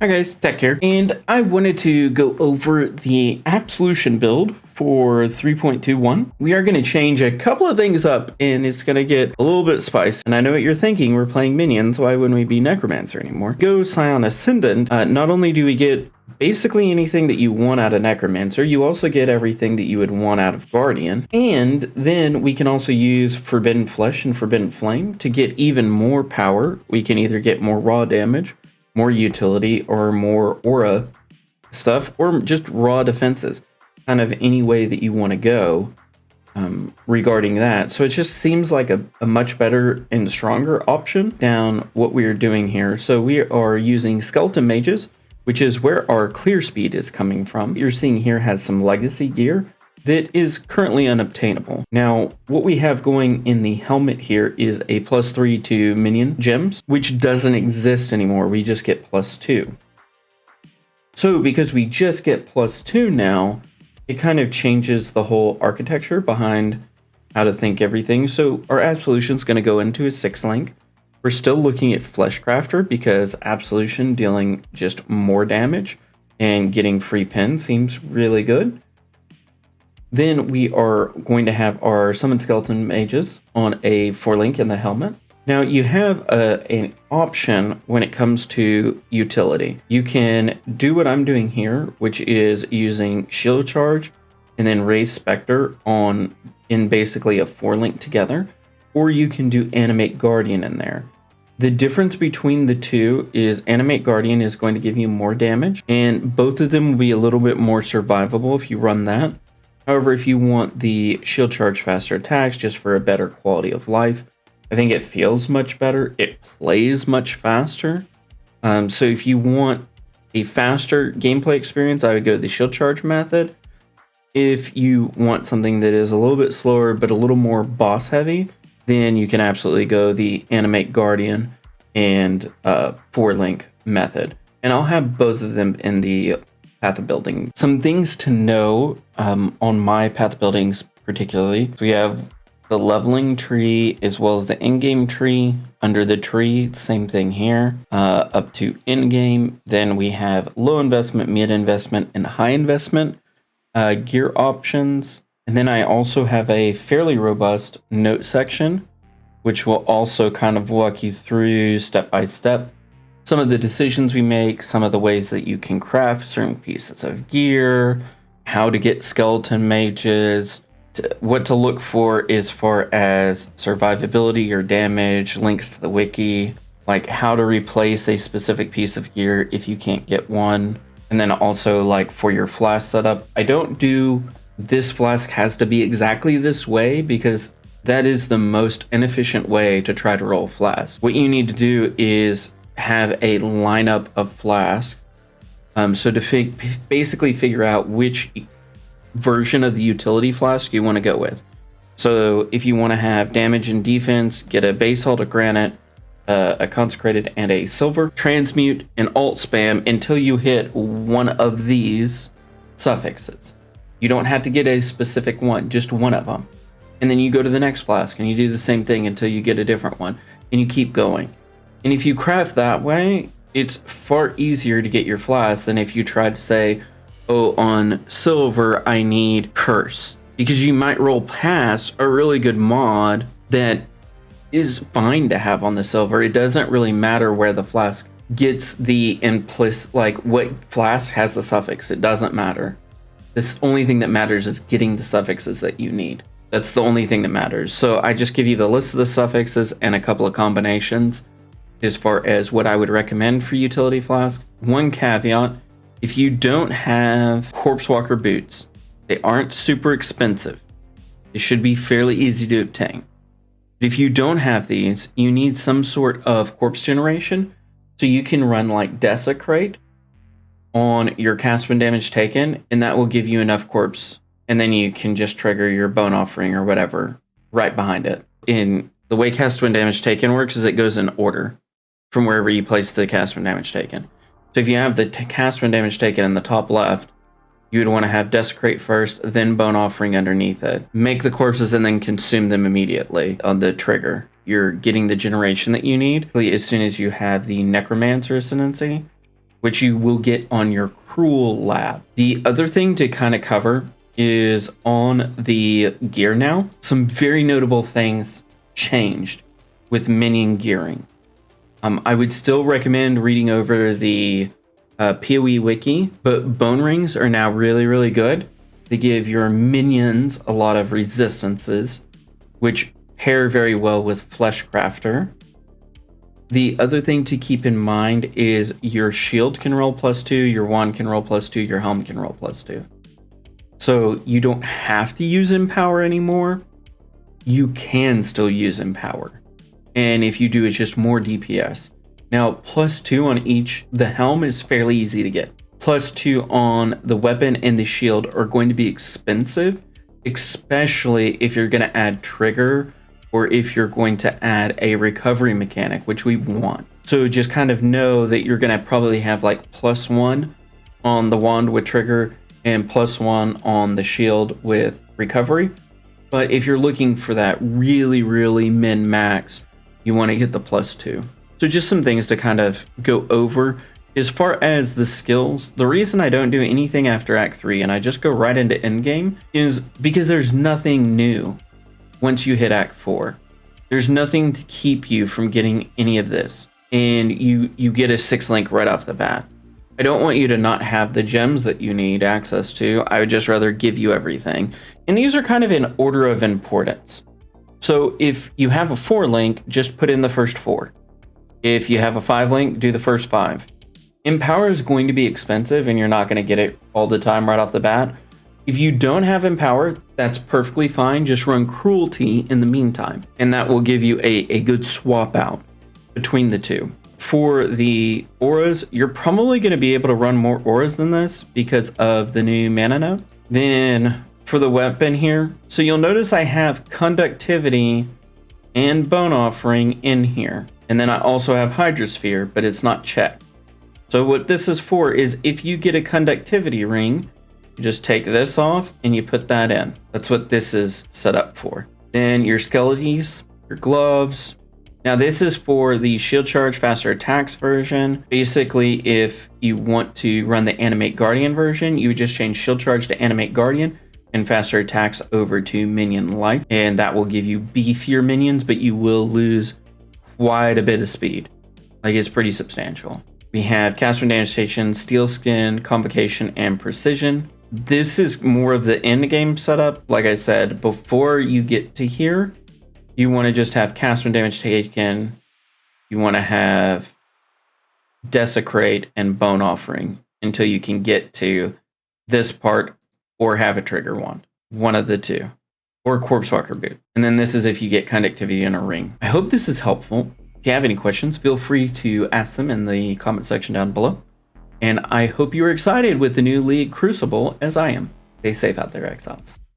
Hi guys, Tech here, and I wanted to go over the Absolution build for 3.21. We are going to change a couple of things up, and it's going to get a little bit spicy. And I know what you're thinking, we're playing Minions, why wouldn't we be Necromancer anymore? Go Scion Ascendant, not only do we get basically anything that you want out of Necromancer, you also get everything that you would want out of Guardian. And then we can also use Forbidden Flesh and Forbidden Flame to get even more power. We can either get more raw damage, more utility, or more aura stuff, or just raw defenses. Kind of any way that you want to go regarding that. So it just seems like a much better and stronger option down what we are doing here. So we are using Skeleton Mages, which is where our clear speed is coming from. You're seeing here has some legacy gear that is currently unobtainable. Now, what we have going in the helmet here is a +3 to minion gems, which doesn't exist anymore. We just get +2. So because we just get +2 now, it kind of changes the whole architecture behind how to think everything. So our Absolution is going to go into a 6 link. We're still looking at Fleshcrafter because Absolution dealing just more damage and getting free pins seems really good. Then we are going to have our Summon Skeleton Mages on a 4 link in the helmet. Now you have an option when it comes to utility. You can do what I'm doing here, which is using Shield Charge and then Raise Spectre in basically a 4 link together, or you can do Animate Guardian in there. The difference between the two is Animate Guardian is going to give you more damage, and both of them will be a little bit more survivable if you run that. However, if you want the Shield Charge faster attacks just for a better quality of life, I think it feels much better. It plays much faster. So if you want a faster gameplay experience, I would go the Shield Charge method. If you want something that is a little bit slower but a little more boss heavy, then you can absolutely go the Animate Guardian and 4 link method. And I'll have both of them in the path of building. Some things to know on my path of buildings particularly. So we have the leveling tree as well as the in-game tree. Under the tree, same thing here, up to in-game. Then we have low investment, mid investment, and high investment gear options. And then I also have a fairly robust note section, which will also kind of walk you through step by step some of the decisions we make, some of the ways that you can craft certain pieces of gear, how to get skeleton mages, what to look for as far as survivability or damage, links to the wiki, like how to replace a specific piece of gear if you can't get one. And then also like for your flask setup, I don't do this flask has to be exactly this way because that is the most inefficient way to try to roll flask. What you need to do is have a lineup of flasks. So to basically figure out which version of the utility flask you want to go with. So if you want to have damage and defense, get a basalt, a granite, a consecrated, and a silver. Transmute and alt spam until you hit one of these suffixes. You don't have to get a specific one, just one of them. And then you go to the next flask and you do the same thing until you get a different one. And you keep going. And if you craft that way, it's far easier to get your flask than if you try to say, oh, on silver, I need curse. Because you might roll past a really good mod that is fine to have on the silver. It doesn't really matter where the flask gets the implicit, like what flask has the suffix. It doesn't matter. The only thing that matters is getting the suffixes that you need. That's the only thing that matters. So I just give you the list of the suffixes and a couple of combinations as far as what I would recommend for utility flask. One caveat, if you don't have Corpsewalker boots, they aren't super expensive. They should be fairly easy to obtain. But if you don't have these, you need some sort of corpse generation. So you can run like Desecrate on your cast when damage taken, and that will give you enough corpse. And then you can just trigger your bone offering or whatever right behind it. In the way cast when damage taken works is it goes in order from wherever you place the cast when damage taken. So if you have the cast when damage taken in the top left, you would want to have Desecrate first, then Bone Offering underneath it. Make the corpses and then consume them immediately on the trigger. You're getting the generation that you need as soon as you have the Necromancer Ascendancy. which you will get on your Cruel Lab. The other thing to kind of cover is on the gear now. Some very notable things changed with Minion Gearing. I would still recommend reading over the PoE wiki, but bone rings are now really, really good. They give your minions a lot of resistances, which pair very well with Flesh Crafter. The other thing to keep in mind is your shield can roll +2, your wand can roll +2, your helm can roll +2. So you don't have to use Empower anymore. You can still use Empower. And if you do, it's just more DPS. Now, +2 on each, the helm is fairly easy to get. +2 on the weapon and the shield are going to be expensive, especially if you're going to add trigger or if you're going to add a recovery mechanic, which we want. So just kind of know that you're going to probably have like +1 on the wand with trigger and +1 on the shield with recovery. But if you're looking for that really, really min-max, you want to get the +2. So just some things to kind of go over. As far as the skills, the reason I don't do anything after Act 3 and I just go right into endgame is because there's nothing new once you hit Act 4. There's nothing to keep you from getting any of this. And you get a 6 link right off the bat. I don't want you to not have the gems that you need access to. I would just rather give you everything. And these are kind of in order of importance. So if you have a 4 link, just put in the first 4. If you have a 5 link, do the first 5. Empower is going to be expensive and you're not going to get it all the time right off the bat. If you don't have Empower, that's perfectly fine. Just run Cruelty in the meantime. And that will give you a good swap out between the two. For the auras, you're probably going to be able to run more auras than this because of the new mana node. Then for the weapon here, so you'll notice I have Conductivity and Bone Offering in here. And then I also have Hydrosphere, but it's not checked. So what this is for is if you get a Conductivity ring, you just take this off and you put that in. That's what this is set up for. Then your skeletons, your gloves. Now this is for the shield charge faster attacks version. Basically, if you want to run the Animate Guardian version, you would just change shield charge to Animate Guardian and faster attacks over to Minion Life. And that will give you beefier minions, but you will lose quite a bit of speed. Like, it's pretty substantial. We have Cast from Damage Station, Steel Skin, Convocation, and Precision. This is more of the end game setup. Like I said, before you get to here, you want to just have Cast from Damage Taken. You want to have Desecrate and Bone Offering until you can get to this part or have a trigger wand. One of the two. Or Corpsewalker boot. And then this is if you get Conductivity in a ring. I hope this is helpful. If you have any questions, feel free to ask them in the comment section down below. And I hope you're excited with the new League Crucible as I am. Stay safe out there, Exiles.